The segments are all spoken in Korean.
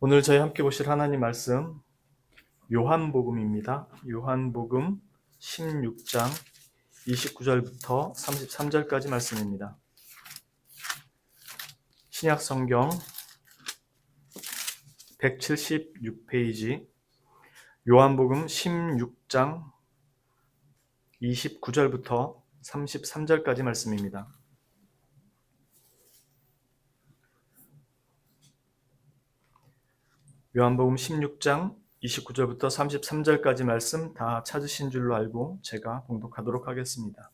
오늘 저희 함께 보실 하나님 말씀 요한복음입니다. 요한복음 16장 29절부터 33절까지 말씀입니다. 신약 성경 176페이지 요한복음 16장 29절부터 33절까지 말씀입니다. 요한복음 16장 29절부터 33절까지 말씀 다 찾으신 줄로 알고 제가 봉독하도록 하겠습니다.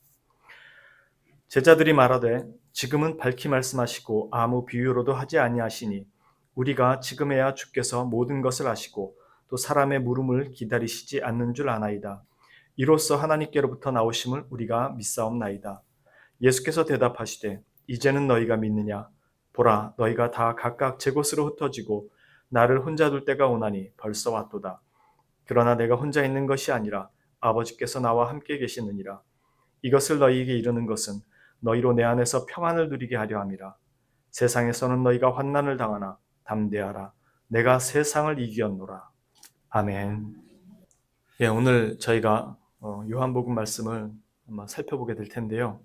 제자들이 말하되 지금은 밝히 말씀하시고 아무 비유로도 하지 아니하시니 우리가 지금에야 주께서 모든 것을 아시고 또 사람의 물음을 기다리시지 않는 줄 아나이다. 이로써 하나님께로부터 나오심을 우리가 믿사옵나이다. 예수께서 대답하시되 이제는 너희가 믿느냐? 보라, 너희가 다 각각 제 곳으로 흩어지고 나를 혼자 둘 때가 오나니 벌써 왔도다. 그러나 내가 혼자 있는 것이 아니라 아버지께서 나와 함께 계시느니라. 이것을 너희에게 이르는 것은 너희로 내 안에서 평안을 누리게 하려 함이라. 세상에서는 너희가 환난을 당하나 담대하라. 내가 세상을 이기었노라. 아멘. 예, 오늘 저희가 요한복음 말씀을 한번 살펴보게 될 텐데요.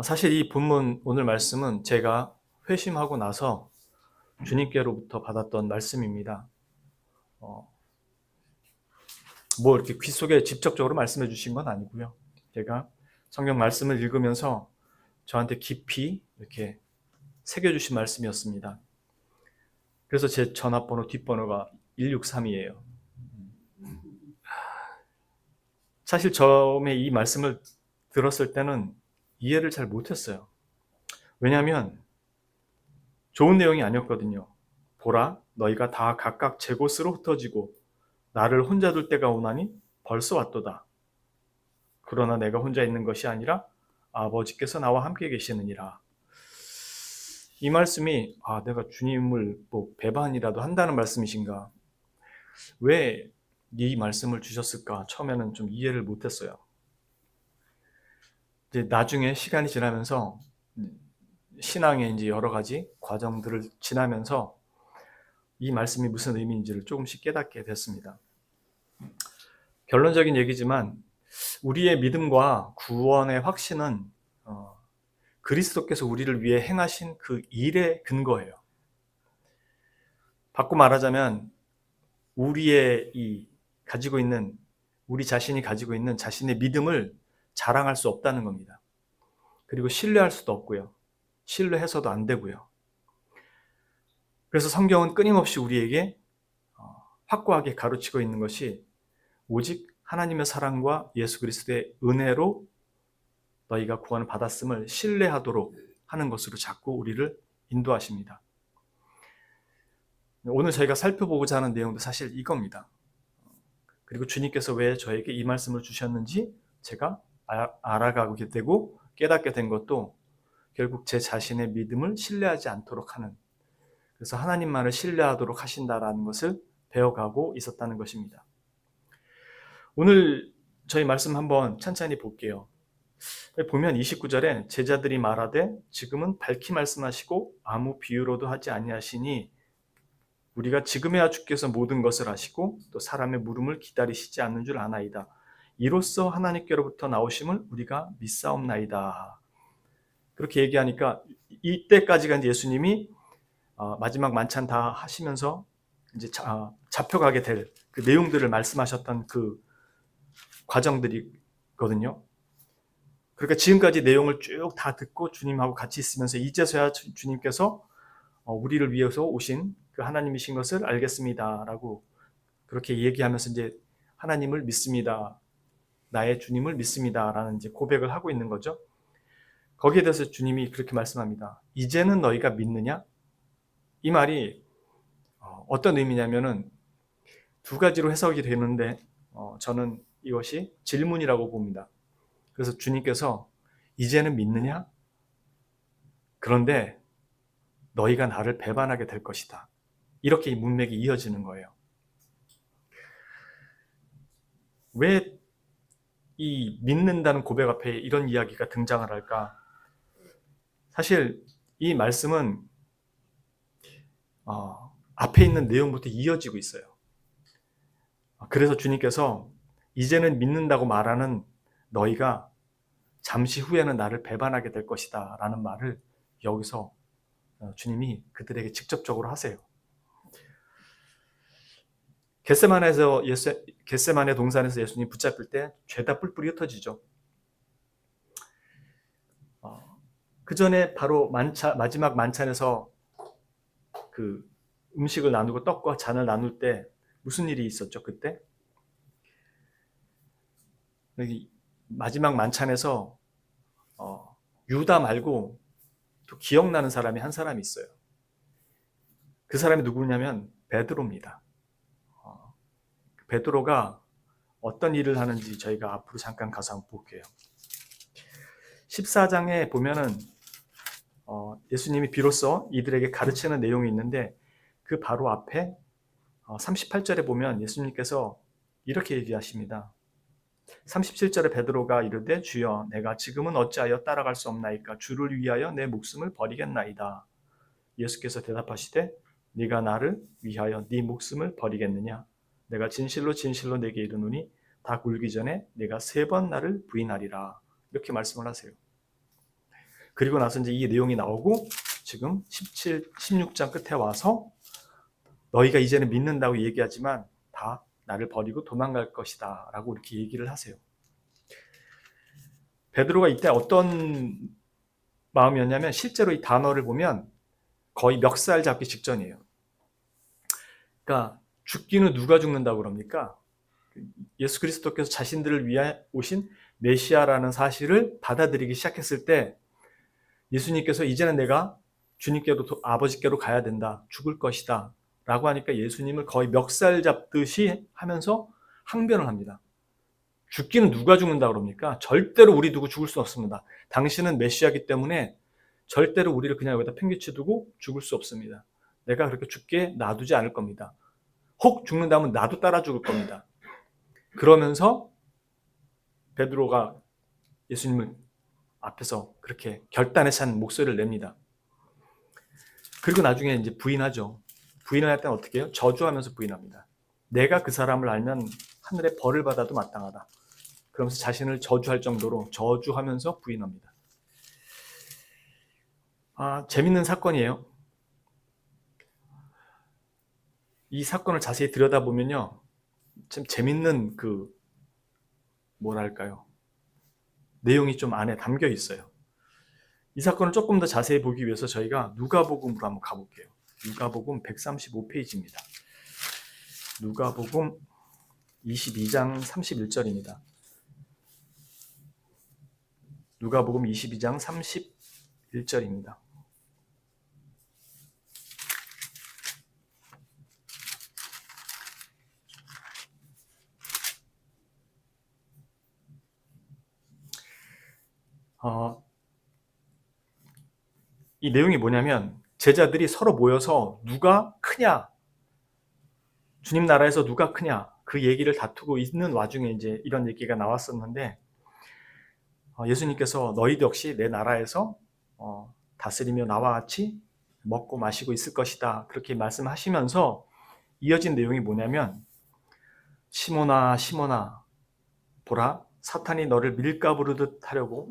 사실 이 본문 오늘 말씀은 제가 회심하고 나서 주님께로부터 받았던 말씀입니다. 뭐 이렇게 귀 속에 직접적으로 말씀해 주신 건 아니고요. 제가 성경 말씀을 읽으면서 저한테 깊이 이렇게 새겨주신 말씀이었습니다. 그래서 제 전화번호 뒷번호가 163이에요. 사실 처음에 이 말씀을 들었을 때는 이해를 잘 못했어요. 왜냐하면 좋은 내용이 아니었거든요. 보라, 너희가 다 각각 제 곳으로 흩어지고 나를 혼자 둘 때가 오나니 벌써 왔도다. 그러나 내가 혼자 있는 것이 아니라 아버지께서 나와 함께 계시느니라. 이 말씀이 내가 주님을 배반이라도 한다는 말씀이신가? 왜 이 말씀을 주셨을까? 처음에는 좀 이해를 못했어요. 이제 나중에 시간이 지나면서 신앙의 이제 여러 가지 과정들을 지나면서 이 말씀이 무슨 의미인지를 조금씩 깨닫게 됐습니다. 결론적인 얘기지만 우리의 믿음과 구원의 확신은 그리스도께서 우리를 위해 행하신 그 일의 근거예요. 바꿔 말하자면 우리 자신이 가지고 있는 자신의 믿음을 자랑할 수 없다는 겁니다. 그리고 신뢰할 수도 없고요. 신뢰해서도 안 되고요. 그래서 성경은 끊임없이 우리에게 확고하게 가르치고 있는 것이 오직 하나님의 사랑과 예수 그리스도의 은혜로 너희가 구원을 받았음을 신뢰하도록 하는 것으로 자꾸 우리를 인도하십니다. 오늘 저희가 살펴보고자 하는 내용도 사실 이겁니다. 그리고 주님께서 왜 저에게 이 말씀을 주셨는지 제가 알아가게 되고 깨닫게 된 것도 결국 제 자신의 믿음을 신뢰하지 않도록 하는, 그래서 하나님만을 신뢰하도록 하신다라는 것을 배워가고 있었다는 것입니다. 오늘 저희 말씀 한번 천천히 볼게요. 보면 29절에 제자들이 말하되 지금은 밝히 말씀하시고 아무 비유로도 하지 아니하시니 우리가 지금에야 주께서 모든 것을 아시고 또 사람의 물음을 기다리시지 않는 줄 아나이다. 이로써 하나님께로부터 나오심을 우리가 믿사옵나이다. 그렇게 얘기하니까 이때까지가 이제 예수님이 마지막 만찬 다 하시면서 이제 잡혀가게 될 그 내용들을 말씀하셨던 그 과정들이거든요. 그러니까 지금까지 내용을 쭉 다 듣고 주님하고 같이 있으면서 이제서야 주님께서 우리를 위해서 오신 그 하나님이신 것을 알겠습니다라고 그렇게 얘기하면서 이제 하나님을 믿습니다. 나의 주님을 믿습니다라는 이제 고백을 하고 있는 거죠. 거기에 대해서 주님이 그렇게 말씀합니다. 이제는 너희가 믿느냐? 이 말이 어떤 의미냐면은 두 가지로 해석이 되는데 저는 이것이 질문이라고 봅니다. 그래서 주님께서 이제는 믿느냐? 그런데 너희가 나를 배반하게 될 것이다. 이렇게 이 문맥이 이어지는 거예요. 왜 이 믿는다는 고백 앞에 이런 이야기가 등장을 할까? 사실 이 말씀은 앞에 있는 내용부터 이어지고 있어요. 그래서 주님께서 이제는 믿는다고 말하는 너희가 잠시 후에는 나를 배반하게 될 것이다 라는 말을 여기서 주님이 그들에게 직접적으로 하세요. 겟세마네 동산에서 예수님 붙잡힐 때 죄다 뿔뿔이 흩어지죠. 그 전에 바로 마지막 만찬에서 그 음식을 나누고 떡과 잔을 나눌 때 무슨 일이 있었죠? 그때 마지막 만찬에서 유다 말고 또 기억나는 사람이 한 사람이 있어요. 그 사람이 누구냐면 베드로입니다. 베드로가 어떤 일을 하는지 저희가 앞으로 잠깐 가서 한번 볼게요. 14장에 보면은 예수님이 비로소 이들에게 가르치는 내용이 있는데 그 바로 앞에 38절에 보면 예수님께서 이렇게 얘기하십니다. 37절에 베드로가 이르되 주여 내가 지금은 어찌하여 따라갈 수 없나이까 주를 위하여 내 목숨을 버리겠나이다. 예수께서 대답하시되 네가 나를 위하여 네 목숨을 버리겠느냐 내가 진실로 진실로 내게 이르노니 닭 울기 전에 네가 3번 나를 부인하리라. 이렇게 말씀을 하세요. 그리고 나서 이제 이 내용이 나오고 지금 16장 끝에 와서 너희가 이제는 믿는다고 얘기하지만 다 나를 버리고 도망갈 것이다 라고 이렇게 얘기를 하세요. 베드로가 이때 어떤 마음이었냐면 실제로 이 단어를 보면 거의 멱살 잡기 직전이에요. 그러니까 죽기는 누가 죽는다고 그럽니까? 예수 그리스도께서 자신들을 위해 오신 메시아라는 사실을 받아들이기 시작했을 때 예수님께서 이제는 내가 주님께로 아버지께로 가야 된다. 죽을 것이다. 라고 하니까 예수님을 거의 멱살 잡듯이 하면서 항변을 합니다. 죽기는 누가 죽는다 그럽니까? 절대로 우리 두고 죽을 수 없습니다. 당신은 메시아이기 때문에 절대로 우리를 그냥 여기다 팽개쳐 두고 죽을 수 없습니다. 내가 그렇게 죽게 놔두지 않을 겁니다. 혹 죽는다면 나도 따라 죽을 겁니다. 그러면서 베드로가 예수님을 앞에서 그렇게 결단에 찬 목소리를 냅니다. 그리고 나중에 이제 부인하죠. 부인을 할 때는 어떻게 해요? 저주하면서 부인합니다. 내가 그 사람을 알면 하늘에 벌을 받아도 마땅하다. 그러면서 자신을 저주할 정도로 저주하면서 부인합니다. 재밌는 사건이에요. 이 사건을 자세히 들여다보면요. 참 재밌는 뭐랄까요. 내용이 좀 안에 담겨 있어요. 이 사건을 조금 더 자세히 보기 위해서 저희가 누가복음으로 한번 가볼게요. 누가복음 135페이지입니다. 누가복음 22장 31절입니다. 누가복음 22장 31절입니다. 이 내용이 뭐냐면 제자들이 서로 모여서 누가 크냐, 주님 나라에서 누가 크냐 그 얘기를 다투고 있는 와중에 이제 이런 얘기가 나왔었는데 예수님께서 너희도 역시 내 나라에서 다스리며 나와 같이 먹고 마시고 있을 것이다 그렇게 말씀하시면서 이어진 내용이 뭐냐면 시몬아 시몬아 보라 사탄이 너희를 밀가부르듯 하려고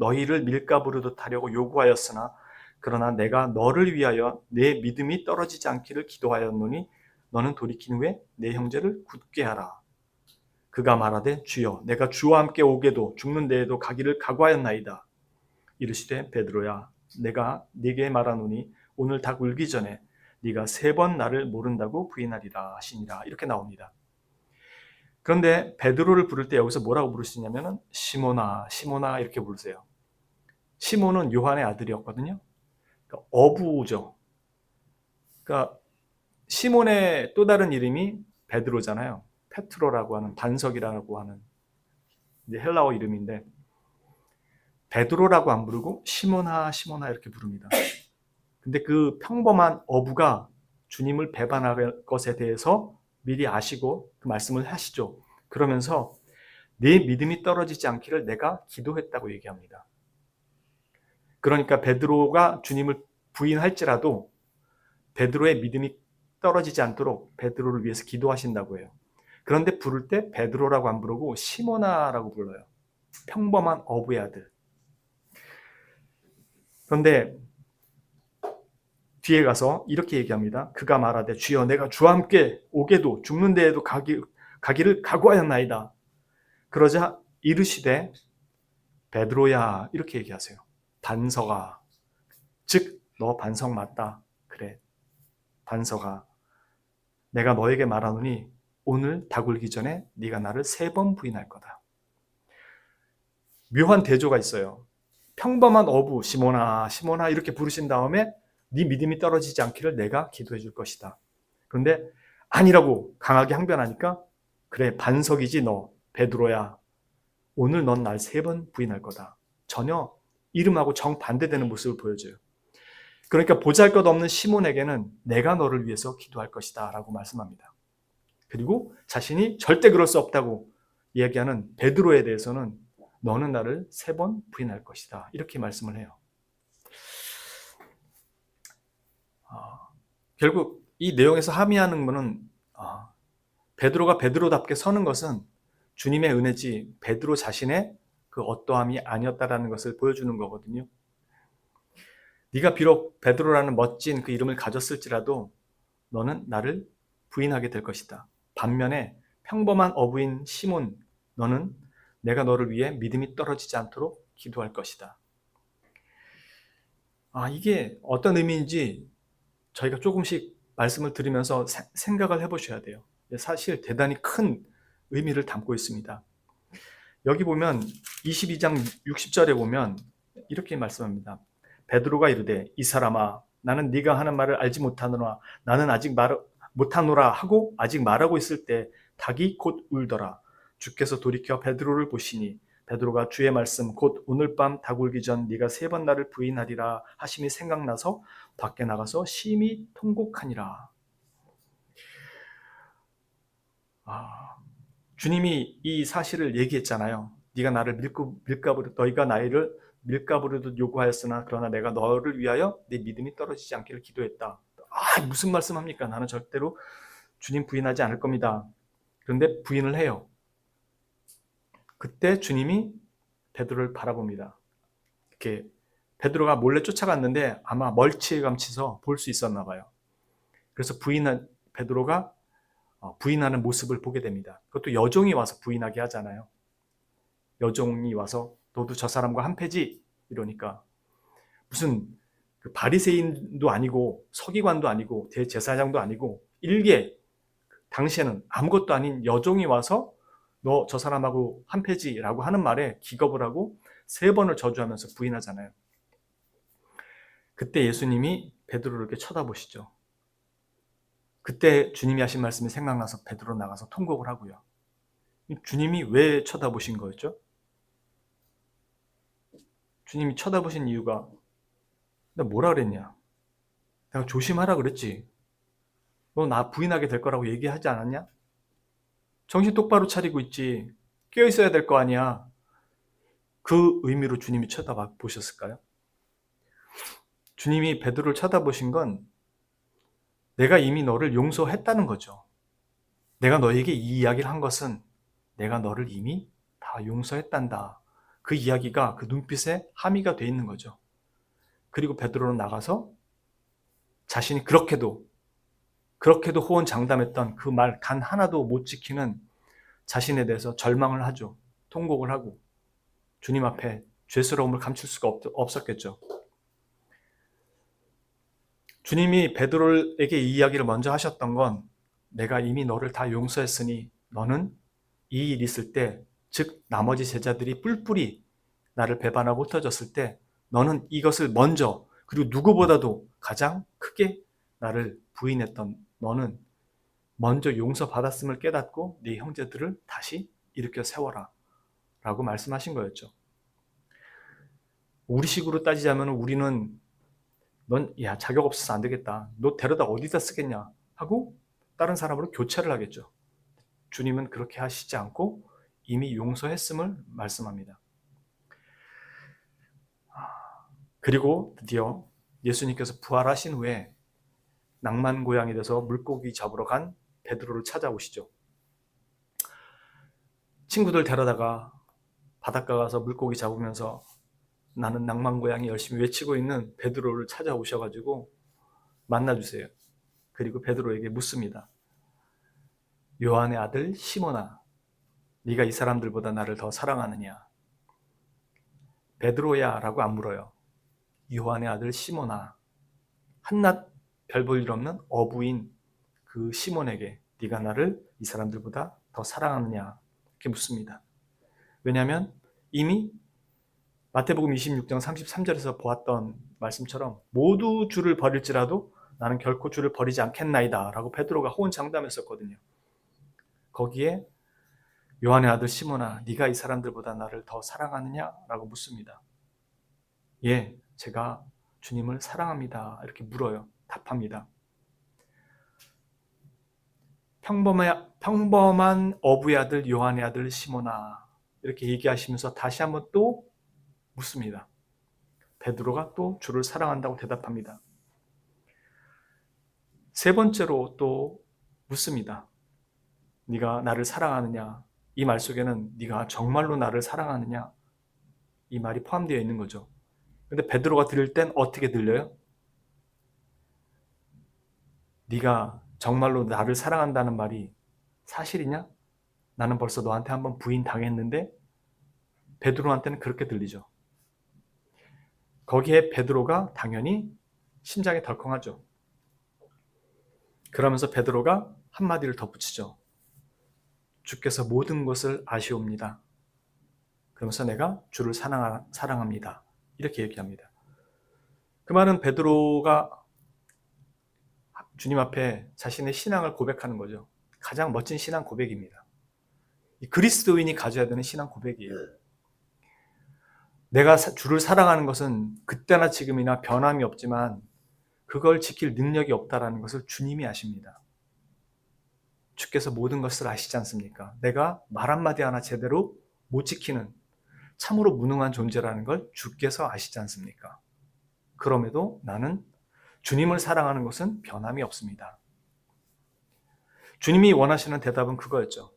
요구하였으나 그러나 내가 너를 위하여 내 믿음이 떨어지지 않기를 기도하였노니 너는 돌이킨 후에 내 형제를 굳게 하라. 그가 말하되 주여 내가 주와 함께 오게도 죽는 데에도 가기를 각오하였나이다. 이르시되 베드로야 내가 네게 말하노니 오늘 닭 울기 전에 네가 3번 나를 모른다고 부인하리라 하시니라. 이렇게 나옵니다. 그런데 베드로를 부를 때 여기서 뭐라고 부르시냐면은 시몬아 시몬아 이렇게 부르세요. 시몬은 요한의 아들이었거든요. 그러니까 어부죠. 그러니까 시몬의 또 다른 이름이 베드로잖아요. 페트로라고 하는 반석이라고 하는 이제 헬라어 이름인데 베드로라고 안 부르고 시몬아 시몬아 이렇게 부릅니다. 근데 그 평범한 어부가 주님을 배반할 것에 대해서 미리 아시고 그 말씀을 하시죠. 그러면서 네 믿음이 떨어지지 않기를 내가 기도했다고 얘기합니다. 그러니까 베드로가 주님을 부인할지라도 베드로의 믿음이 떨어지지 않도록 베드로를 위해서 기도하신다고 해요. 그런데 부를 때 베드로라고 안 부르고 시모나라고 불러요. 평범한 어부의 아들. 그런데 뒤에 가서 이렇게 얘기합니다. 그가 말하되 주여 내가 주와 함께 오게도 죽는 데에도 가기를 각오하였나이다. 그러자 이르시되 베드로야 이렇게 얘기하세요. 반석아. 즉 너 반석 맞다. 그래. 반석아. 내가 너에게 말하노니 오늘 다 굴기 전에 네가 나를 3번 부인할 거다. 묘한 대조가 있어요. 평범한 어부 시몬아 시몬아 이렇게 부르신 다음에 네 믿음이 떨어지지 않기를 내가 기도해 줄 것이다. 그런데 아니라고 강하게 항변하니까 그래 반석이지 너 베드로야. 오늘 넌 날 3번 부인할 거다. 전혀 이름하고 정반대되는 모습을 보여줘요. 그러니까 보잘것없는 시몬에게는 내가 너를 위해서 기도할 것이다 라고 말씀합니다. 그리고 자신이 절대 그럴 수 없다고 이야기하는 베드로에 대해서는 너는 나를 3번 부인할 것이다 이렇게 말씀을 해요. 결국 이 내용에서 함의하는 것은 베드로가 베드로답게 서는 것은 주님의 은혜지 베드로 자신의 그 어떠함이 아니었다라는 것을 보여주는 거거든요. 네가 비록 베드로라는 멋진 그 이름을 가졌을지라도 너는 나를 부인하게 될 것이다. 반면에 평범한 어부인 시몬 너는 내가 너를 위해 믿음이 떨어지지 않도록 기도할 것이다. 이게 어떤 의미인지 저희가 조금씩 말씀을 들으면서 생각을 해보셔야 돼요. 사실 대단히 큰 의미를 담고 있습니다. 여기 보면 22장 60절에 보면 이렇게 말씀합니다. 베드로가 이르되 이 사람아 나는 네가 하는 말을 알지 못하노라 나는 아직 말 못하노라 하고 아직 말하고 있을 때 닭이 곧 울더라. 주께서 돌이켜 베드로를 보시니 베드로가 주의 말씀 곧 오늘 밤 닭 울기 전 네가 3번 나를 부인하리라 하심이 생각나서 밖에 나가서 심히 통곡하니라. 주님이 이 사실을 얘기했잖아요. 네가 나를 너희가 나를 밀가부르듯 요구하였으나 그러나 내가 너를 위하여 네 믿음이 떨어지지 않기를 기도했다. 무슨 말씀합니까? 나는 절대로 주님 부인하지 않을 겁니다. 그런데 부인을 해요. 그때 주님이 베드로를 바라봅니다. 이렇게 베드로가 몰래 쫓아갔는데 아마 멀찌감치서 볼 수 있었나 봐요. 그래서 베드로가 부인하는 모습을 보게 됩니다. 그것도 여종이 와서 부인하게 하잖아요. 여종이 와서 너도 저 사람과 한패지? 이러니까 무슨 그 바리새인도 아니고 서기관도 아니고 대제사장도 아니고 일개 당시에는 아무것도 아닌 여종이 와서 너 저 사람하고 한패지라고 하는 말에 기겁을 하고 3번을 저주하면서 부인하잖아요. 그때 예수님이 베드로를 이렇게 쳐다보시죠. 그때 주님이 하신 말씀이 생각나서 베드로 나가서 통곡을 하고요. 주님이 왜 쳐다보신 거였죠? 주님이 쳐다보신 이유가 내가 뭐라 그랬냐? 내가 조심하라 그랬지. 너 나 부인하게 될 거라고 얘기하지 않았냐? 정신 똑바로 차리고 있지. 깨어 있어야 될 거 아니야. 그 의미로 주님이 쳐다보셨을까요? 주님이 베드로를 쳐다보신 건 내가 이미 너를 용서했다는 거죠. 내가 너에게 이 이야기를 한 것은 내가 너를 이미 다 용서했단다. 그 이야기가 그 눈빛에 함의가 돼 있는 거죠. 그리고 베드로는 나가서 자신이 그렇게도 호언장담했던 그 말 단 하나도 못 지키는 자신에 대해서 절망을 하죠. 통곡을 하고 주님 앞에 죄스러움을 감출 수가 없었겠죠. 주님이 베드로에게 이 이야기를 먼저 하셨던 건 내가 이미 너를 다 용서했으니 너는 이 일 있을 때, 즉 나머지 제자들이 뿔뿔이 나를 배반하고 흩어졌을 때 너는 이것을 먼저 그리고 누구보다도 가장 크게 나를 부인했던 너는 먼저 용서받았음을 깨닫고 네 형제들을 다시 일으켜 세워라 라고 말씀하신 거였죠. 우리식으로 따지자면 우리는 넌 자격 없어서 안 되겠다. 너 데려다 어디다 쓰겠냐 하고 다른 사람으로 교체를 하겠죠. 주님은 그렇게 하시지 않고 이미 용서했음을 말씀합니다. 그리고 드디어 예수님께서 부활하신 후에 낭만 고양이 돼서 물고기 잡으러 간 베드로를 찾아오시죠. 친구들 데려다가 바닷가 가서 물고기 잡으면서 나는 낭만 고양이 열심히 외치고 있는 베드로를 찾아오셔가지고 만나주세요. 그리고 베드로에게 묻습니다. 요한의 아들 시몬아, 네가 이 사람들보다 나를 더 사랑하느냐? 베드로야 라고 안 물어요. 요한의 아들 시몬아, 한낱 별 볼 일 없는 어부인 그 시몬에게 네가 나를 이 사람들보다 더 사랑하느냐? 이렇게 묻습니다. 왜냐하면 이미 마태복음 26장 33절에서 보았던 말씀처럼 모두 주를 버릴지라도 나는 결코 주를 버리지 않겠나이다 라고 베드로가 호언장담했었거든요. 거기에 요한의 아들 시몬아, 네가 이 사람들보다 나를 더 사랑하느냐? 라고 묻습니다. 예, 제가 주님을 사랑합니다. 이렇게 물어요. 답합니다. 평범한 어부의 아들 요한의 아들 시몬아, 이렇게 얘기하시면서 다시 한번 또 묻습니다. 베드로가 또 주를 사랑한다고 대답합니다. 세 번째로 또 묻습니다. 네가 나를 사랑하느냐? 이 말 속에는 네가 정말로 나를 사랑하느냐? 이 말이 포함되어 있는 거죠. 근데 베드로가 들을 땐 어떻게 들려요? 네가 정말로 나를 사랑한다는 말이 사실이냐? 나는 벌써 너한테 한번 부인당했는데 베드로한테는 그렇게 들리죠. 거기에 베드로가 당연히 심장이 덜컹하죠. 그러면서 베드로가 한마디를 덧붙이죠. 주께서 모든 것을 아시옵니다. 그러면서 내가 주를 사랑합니다. 이렇게 얘기합니다. 그 말은 베드로가 주님 앞에 자신의 신앙을 고백하는 거죠. 가장 멋진 신앙 고백입니다. 그리스도인이 가져야 되는 신앙 고백이에요. 내가 주를 사랑하는 것은 그때나 지금이나 변함이 없지만 그걸 지킬 능력이 없다는 것을 주님이 아십니다. 주께서 모든 것을 아시지 않습니까? 내가 말 한마디 하나 제대로 못 지키는 참으로 무능한 존재라는 걸 주께서 아시지 않습니까? 그럼에도 나는 주님을 사랑하는 것은 변함이 없습니다. 주님이 원하시는 대답은 그거였죠.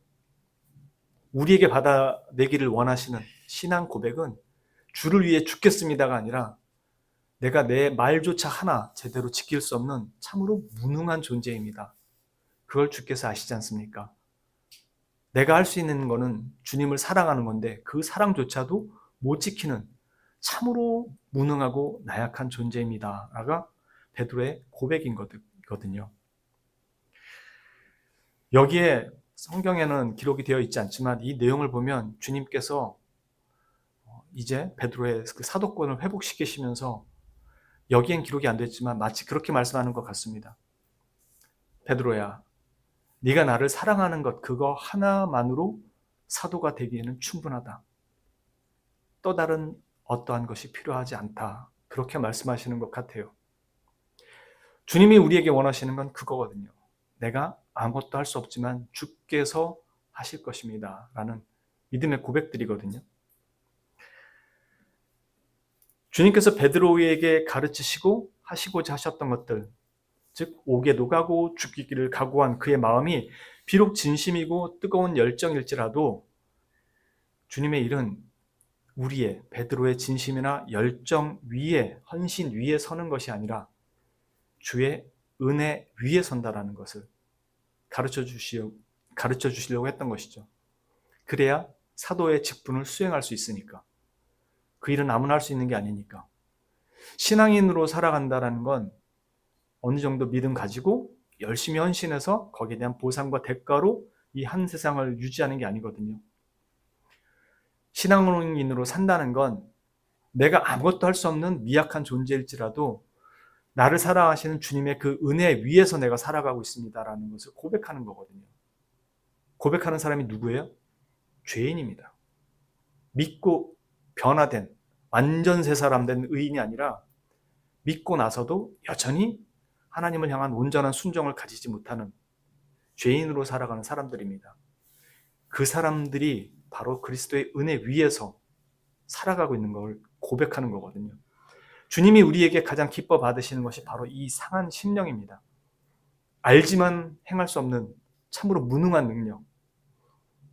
우리에게 받아내기를 원하시는 신앙 고백은 주를 위해 죽겠습니다가 아니라 내가 내 말조차 하나 제대로 지킬 수 없는 참으로 무능한 존재입니다. 그걸 주께서 아시지 않습니까? 내가 할 수 있는 거는 주님을 사랑하는 건데 그 사랑조차도 못 지키는 참으로 무능하고 나약한 존재입니다. 라가 베드로의 고백인 거거든요. 여기에 성경에는 기록이 되어 있지 않지만 이 내용을 보면 주님께서 이제 베드로의 그 사도권을 회복시키시면서 여기엔 기록이 안 됐지만 마치 그렇게 말씀하는 것 같습니다. 베드로야, 네가 나를 사랑하는 것 그거 하나만으로 사도가 되기에는 충분하다. 또 다른 어떠한 것이 필요하지 않다. 그렇게 말씀하시는 것 같아요. 주님이 우리에게 원하시는 건 그거거든요. 내가 아무것도 할 수 없지만 주께서 하실 것입니다. 라는 믿음의 고백들이거든요. 주님께서 베드로에게 가르치시고 하시고자 하셨던 것들, 즉 옥에 녹아고 죽기를 각오한 그의 마음이 비록 진심이고 뜨거운 열정일지라도 주님의 일은 우리의 베드로의 진심이나 열정 위에 헌신 위에 서는 것이 아니라 주의 은혜 위에 선다라는 것을 가르쳐 주시려고 했던 것이죠. 그래야 사도의 직분을 수행할 수 있으니까. 그 일은 아무나 할 수 있는 게 아니니까. 신앙인으로 살아간다는 건 어느 정도 믿음 가지고 열심히 헌신해서 거기에 대한 보상과 대가로 이 한 세상을 유지하는 게 아니거든요. 신앙인으로 산다는 건 내가 아무것도 할 수 없는 미약한 존재일지라도 나를 사랑하시는 주님의 그 은혜 위에서 내가 살아가고 있습니다라는 것을 고백하는 거거든요. 고백하는 사람이 누구예요? 죄인입니다. 믿고 변화된 완전 새 사람 된 의인이 아니라 믿고 나서도 여전히 하나님을 향한 온전한 순종을 가지지 못하는 죄인으로 살아가는 사람들입니다. 그 사람들이 바로 그리스도의 은혜 위에서 살아가고 있는 걸 고백하는 거거든요. 주님이 우리에게 가장 기뻐 받으시는 것이 바로 이 상한 심령입니다. 알지만 행할 수 없는 참으로 무능한 능력,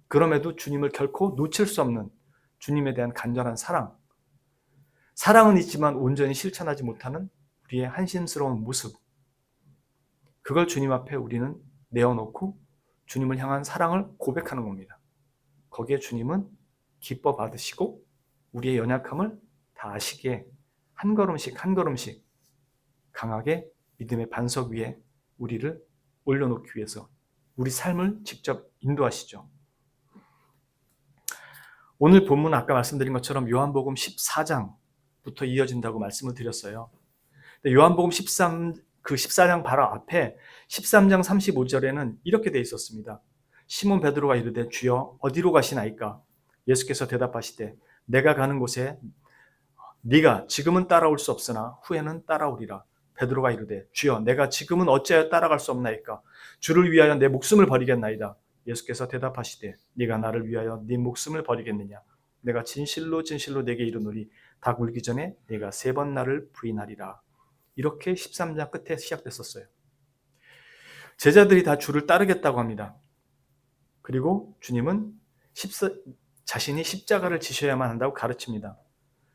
그럼에도 주님을 결코 놓칠 수 없는 주님에 대한 간절한 사랑, 사랑은 있지만 온전히 실천하지 못하는 우리의 한심스러운 모습, 그걸 주님 앞에 우리는 내어놓고 주님을 향한 사랑을 고백하는 겁니다. 거기에 주님은 기뻐 받으시고 우리의 연약함을 다 아시기에 한 걸음씩 한 걸음씩 강하게 믿음의 반석 위에 우리를 올려놓기 위해서 우리 삶을 직접 인도하시죠. 오늘 본문은 아까 말씀드린 것처럼 요한복음 14장부터 이어진다고 말씀을 드렸어요. 요한복음 14장 바로 앞에 13장 35절에는 이렇게 돼 있었습니다. 시몬 베드로가 이르되 주여 어디로 가시나이까? 예수께서 대답하시되 내가 가는 곳에 네가 지금은 따라올 수 없으나 후에는 따라오리라. 베드로가 이르되 주여 내가 지금은 어찌하여 따라갈 수 없나이까? 주를 위하여 내 목숨을 버리겠나이다. 예수께서 대답하시되 네가 나를 위하여 네 목숨을 버리겠느냐? 내가 진실로 진실로 내게 이르노니 닭 울기 전에 네가 3번 나를 부인하리라. 이렇게 13장 끝에 시작됐었어요. 제자들이 다 주를 따르겠다고 합니다. 그리고 주님은 자신이 십자가를 지셔야만 한다고 가르칩니다.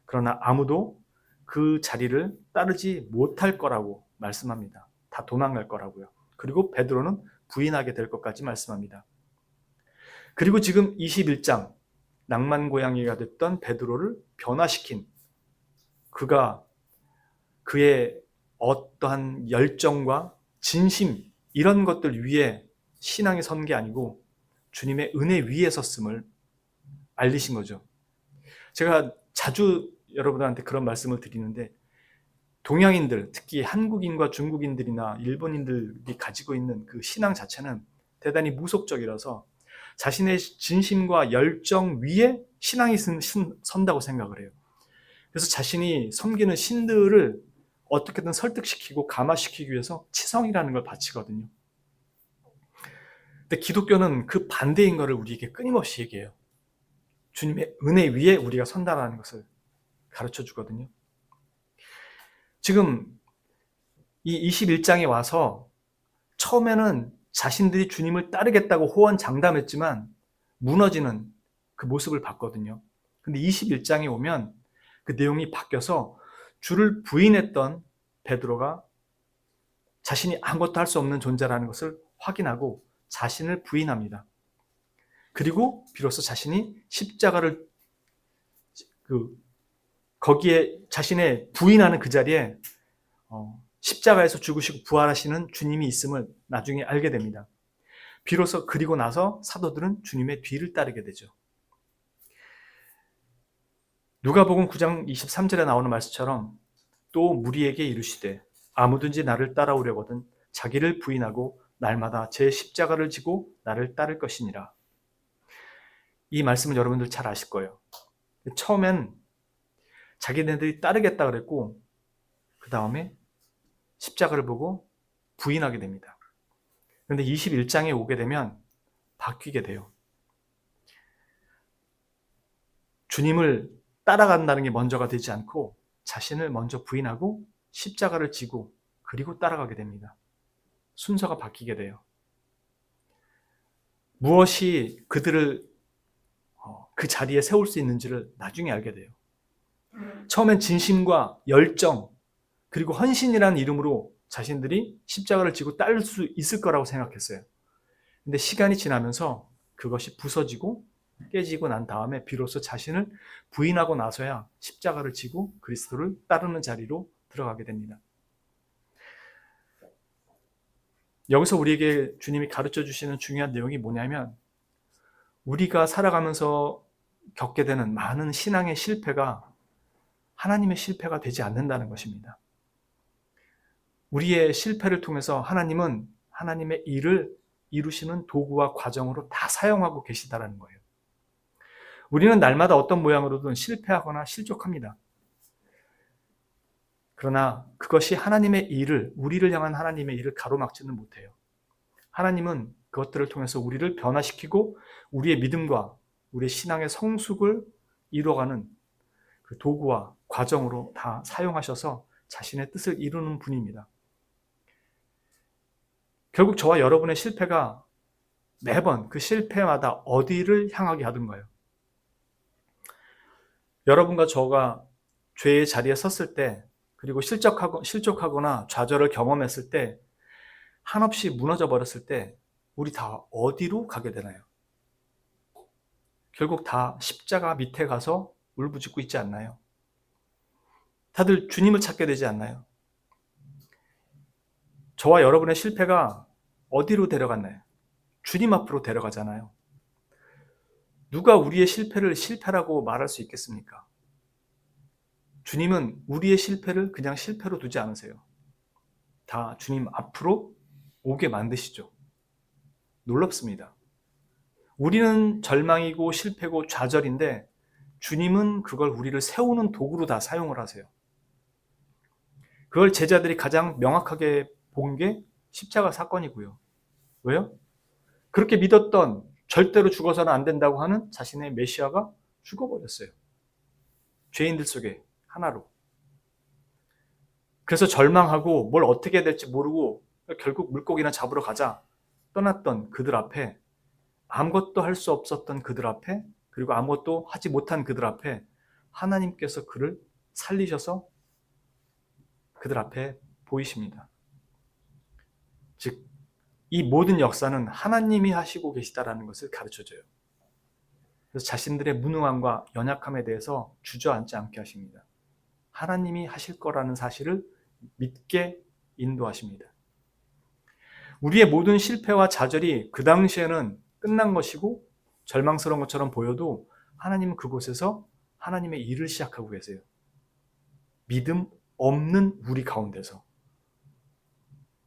그러나 아무도 그 자리를 따르지 못할 거라고 말씀합니다. 다 도망갈 거라고요. 그리고 베드로는 부인하게 될 것까지 말씀합니다. 그리고 지금 21장 낭만 고양이가 됐던 베드로를 변화시킨 그가 그의 어떠한 열정과 진심 이런 것들 위에 신앙이 선 게 아니고 주님의 은혜 위에 섰음을 알리신 거죠. 제가 자주 여러분들한테 그런 말씀을 드리는데 동양인들, 특히 한국인과 중국인들이나 일본인들이 가지고 있는 그 신앙 자체는 대단히 무속적이라서 자신의 진심과 열정 위에 신앙이 선다고 생각을 해요. 그래서 자신이 섬기는 신들을 어떻게든 설득시키고 감화시키기 위해서 치성이라는 걸 바치거든요. 근데 기독교는 그 반대인 것을 우리에게 끊임없이 얘기해요. 주님의 은혜 위에 우리가 선다라는 것을 가르쳐 주거든요. 지금 이 21장에 와서 처음에는 자신들이 주님을 따르겠다고 호언장담했지만 무너지는 그 모습을 봤거든요. 근데 21장에 오면 그 내용이 바뀌어서 주를 부인했던 베드로가 자신이 아무것도 할 수 없는 존재라는 것을 확인하고 자신을 부인합니다. 그리고 비로소 자신이 십자가를 거기에 자신의 부인하는 그 자리에 십자가에서 죽으시고 부활하시는 주님이 있음을 나중에 알게 됩니다. 비로소 그리고 나서 사도들은 주님의 뒤를 따르게 되죠. 누가복음 9장 23절에 나오는 말씀처럼 또 무리에게 이르시되 아무든지 나를 따라오려거든 자기를 부인하고 날마다 제 십자가를 지고 나를 따를 것이니라. 이 말씀은 여러분들 잘 아실 거예요. 처음엔 자기네들이 따르겠다 그랬고 그 다음에 십자가를 보고 부인하게 됩니다. 그런데 21장에 오게 되면 바뀌게 돼요. 주님을 따라간다는 게 먼저가 되지 않고 자신을 먼저 부인하고 십자가를 지고 그리고 따라가게 됩니다. 순서가 바뀌게 돼요. 무엇이 그들을 그 자리에 세울 수 있는지를 나중에 알게 돼요. 처음엔 진심과 열정 그리고 헌신이라는 이름으로 자신들이 십자가를 지고 따를 수 있을 거라고 생각했어요. 근데 시간이 지나면서 그것이 부서지고 깨지고 난 다음에 비로소 자신을 부인하고 나서야 십자가를 지고 그리스도를 따르는 자리로 들어가게 됩니다. 여기서 우리에게 주님이 가르쳐 주시는 중요한 내용이 뭐냐면 우리가 살아가면서 겪게 되는 많은 신앙의 실패가 하나님의 실패가 되지 않는다는 것입니다. 우리의 실패를 통해서 하나님은 하나님의 일을 이루시는 도구와 과정으로 다 사용하고 계시다는 거예요. 우리는 날마다 어떤 모양으로든 실패하거나 실족합니다. 그러나 그것이 하나님의 일을, 우리를 향한 하나님의 일을 가로막지는 못해요. 하나님은 그것들을 통해서 우리를 변화시키고 우리의 믿음과 우리의 신앙의 성숙을 이루어가는 그 도구와 과정으로 다 사용하셔서 자신의 뜻을 이루는 분입니다. 결국 저와 여러분의 실패가 매번 그 실패마다 어디를 향하게 하던가요? 여러분과 저가 죄의 자리에 섰을 때, 그리고 실족하거나 좌절을 경험했을 때, 한없이 무너져 버렸을 때 우리 다 어디로 가게 되나요? 결국 다 십자가 밑에 가서 울부짖고 있지 않나요? 다들 주님을 찾게 되지 않나요? 저와 여러분의 실패가 어디로 데려갔나요? 주님 앞으로 데려가잖아요. 누가 우리의 실패를 실패라고 말할 수 있겠습니까? 주님은 우리의 실패를 그냥 실패로 두지 않으세요. 다 주님 앞으로 오게 만드시죠. 놀랍습니다. 우리는 절망이고 실패고 좌절인데 주님은 그걸 우리를 세우는 도구로 다 사용을 하세요. 그걸 제자들이 가장 명확하게 본 게 십자가 사건이고요. 왜요? 그렇게 믿었던, 절대로 죽어서는 안 된다고 하는 자신의 메시아가 죽어버렸어요. 죄인들 속에 하나로. 그래서 절망하고 뭘 어떻게 해야 될지 모르고 결국 물고기나 잡으러 가자 떠났던 그들 앞에, 아무것도 할 수 없었던 그들 앞에, 그리고 아무것도 하지 못한 그들 앞에 하나님께서 그를 살리셔서 그들 앞에 보이십니다. 즉, 이 모든 역사는 하나님이 하시고 계시다라는 것을 가르쳐줘요. 그래서 자신들의 무능함과 연약함에 대해서 주저앉지 않게 하십니다. 하나님이 하실 거라는 사실을 믿게 인도하십니다. 우리의 모든 실패와 좌절이 그 당시에는 끝난 것이고 절망스러운 것처럼 보여도 하나님은 그곳에서 하나님의 일을 시작하고 계세요. 믿음 없는 우리 가운데서.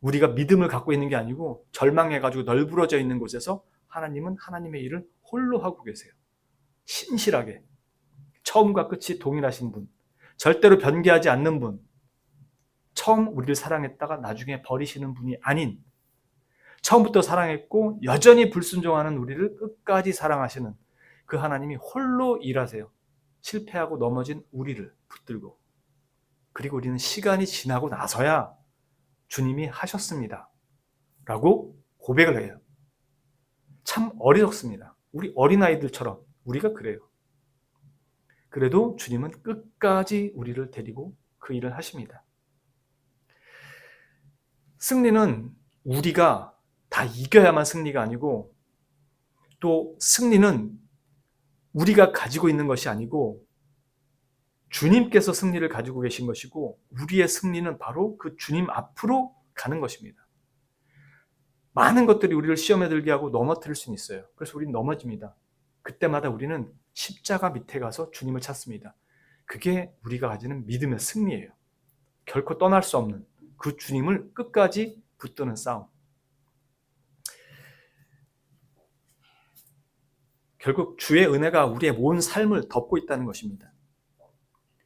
우리가 믿음을 갖고 있는 게 아니고 절망해가지고 널브러져 있는 곳에서 하나님은 하나님의 일을 홀로 하고 계세요. 신실하게. 처음과 끝이 동일하신 분. 절대로 변개하지 않는 분. 처음 우리를 사랑했다가 나중에 버리시는 분이 아닌, 처음부터 사랑했고 여전히 불순종하는 우리를 끝까지 사랑하시는 그 하나님이 홀로 일하세요. 실패하고 넘어진 우리를 붙들고. 그리고 우리는 시간이 지나고 나서야 주님이 하셨습니다 라고 고백을 해요. 참 어리석습니다. 우리 어린아이들처럼 우리가 그래요. 그래도 주님은 끝까지 우리를 데리고 그 일을 하십니다. 승리는 우리가 다 이겨야만 승리가 아니고, 또 승리는 우리가 가지고 있는 것이 아니고 주님께서 승리를 가지고 계신 것이고, 우리의 승리는 바로 그 주님 앞으로 가는 것입니다. 많은 것들이 우리를 시험에 들게 하고 넘어뜨릴 수는 있어요. 그래서 우리는 넘어집니다. 그때마다 우리는 십자가 밑에 가서 주님을 찾습니다. 그게 우리가 가지는 믿음의 승리예요. 결코 떠날 수 없는 그 주님을 끝까지 붙드는 싸움. 결국 주의 은혜가 우리의 모든 삶을 덮고 있다는 것입니다.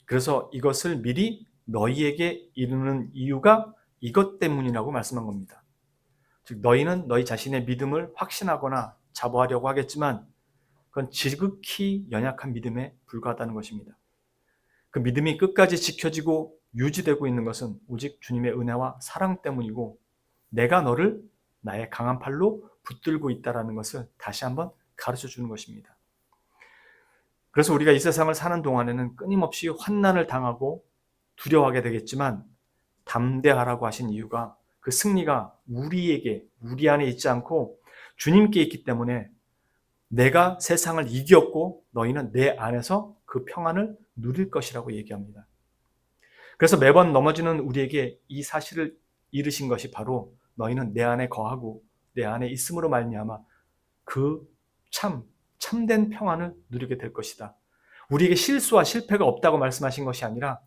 그래서 이것을 미리 너희에게 이르는 이유가 이것 때문이라고 말씀한 겁니다. 즉, 너희는 너희 자신의 믿음을 확신하거나 자부하려고 하겠지만 그건 지극히 연약한 믿음에 불과하다는 것입니다. 그 믿음이 끝까지 지켜지고 유지되고 있는 것은 오직 주님의 은혜와 사랑 때문이고, 내가 너를 나의 강한 팔로 붙들고 있다는 것을 다시 한번 가르쳐 주는 것입니다. 그래서 우리가 이 세상을 사는 동안에는 끊임없이 환난을 당하고 두려워하게 되겠지만 담대하라고 하신 이유가, 그 승리가 우리 안에 있지 않고 주님께 있기 때문에 내가 세상을 이겼고 너희는 내 안에서 그 평안을 누릴 것이라고 얘기합니다. 그래서 매번 넘어지는 우리에게 이 사실을 이르신 것이 바로 너희는 내 안에 거하고 내 안에 있음으로 말미암아 그 참된 평안을 누리게 될 것이다. 우리에게 실수와 실패가 없다고 말씀하신 것이 아니라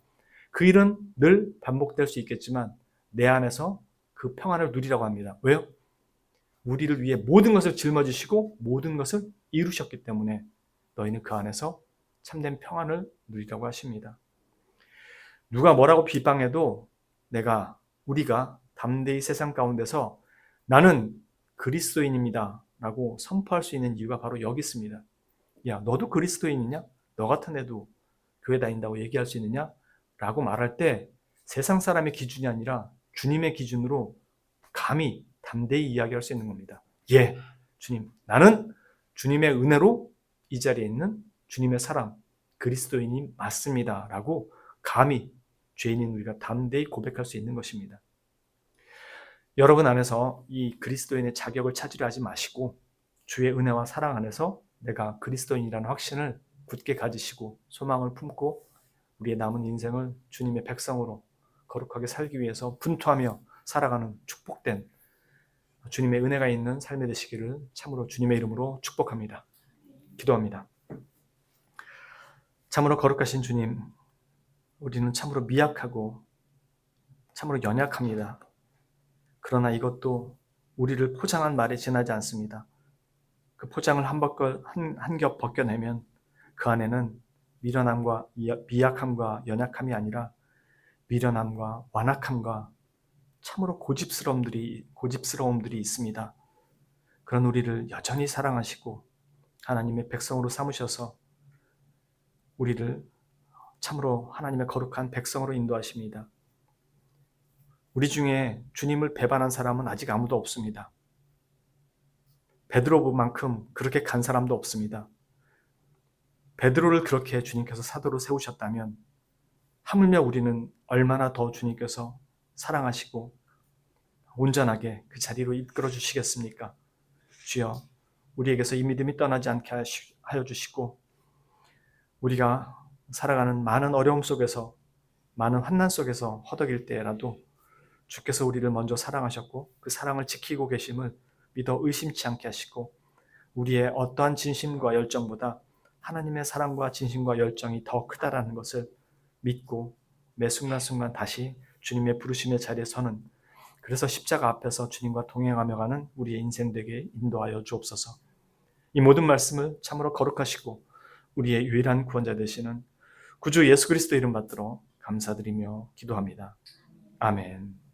그 일은 늘 반복될 수 있겠지만 내 안에서 그 평안을 누리라고 합니다. 왜요? 우리를 위해 모든 것을 짊어지시고 모든 것을 이루셨기 때문에 너희는 그 안에서 참된 평안을 누리라고 하십니다. 누가 뭐라고 비방해도 우리가 담대히 세상 가운데서 나는 그리스도인입니다 라고 선포할 수 있는 이유가 바로 여기 있습니다. 야, 너도 그리스도인이냐? 너 같은 애도 교회 다닌다고 얘기할 수 있느냐? 라고 말할 때 세상 사람의 기준이 아니라 주님의 기준으로 감히 담대히 이야기할 수 있는 겁니다. 예, 주님, 나는 주님의 은혜로 이 자리에 있는 주님의 사람, 그리스도인이 맞습니다. 라고 감히 죄인인 우리가 담대히 고백할 수 있는 것입니다. 여러분 안에서 이 그리스도인의 자격을 찾으려 하지 마시고 주의 은혜와 사랑 안에서 내가 그리스도인이라는 확신을 굳게 가지시고 소망을 품고 우리의 남은 인생을 주님의 백성으로 거룩하게 살기 위해서 분투하며 살아가는 축복된 주님의 은혜가 있는 삶이 되시기를 참으로 주님의 이름으로 축복합니다. 기도합니다. 참으로 거룩하신 주님, 우리는 참으로 미약하고 참으로 연약합니다. 그러나 이것도 우리를 포장한 말에 지나지 않습니다. 그 포장을 한 겹 벗겨내면 그 안에는 미련함과 미약함과 연약함이 아니라 미련함과 완악함과 참으로 고집스러움들이 있습니다. 그런 우리를 여전히 사랑하시고 하나님의 백성으로 삼으셔서 우리를 참으로 하나님의 거룩한 백성으로 인도하십니다. 우리 중에 주님을 배반한 사람은 아직 아무도 없습니다. 베드로만큼 그렇게 간 사람도 없습니다. 베드로를 그렇게 주님께서 사도로 세우셨다면 하물며 우리는 얼마나 더 주님께서 사랑하시고 온전하게 그 자리로 이끌어 주시겠습니까? 주여, 우리에게서 이 믿음이 떠나지 않게 하여 주시고 우리가 살아가는 많은 어려움 속에서 많은 환난 속에서 허덕일 때라도 주께서 우리를 먼저 사랑하셨고 그 사랑을 지키고 계심을 믿어 의심치 않게 하시고 우리의 어떠한 진심과 열정보다 하나님의 사랑과 진심과 열정이 더 크다라는 것을 믿고 매 순간순간 다시 주님의 부르심의 자리에 서는, 그래서 십자가 앞에서 주님과 동행하며 가는 우리의 인생 되게 인도하여 주옵소서. 이 모든 말씀을 참으로 거룩하시고 우리의 유일한 구원자 되시는 구주 예수 그리스도 이름 받들어 감사드리며 기도합니다. 아멘.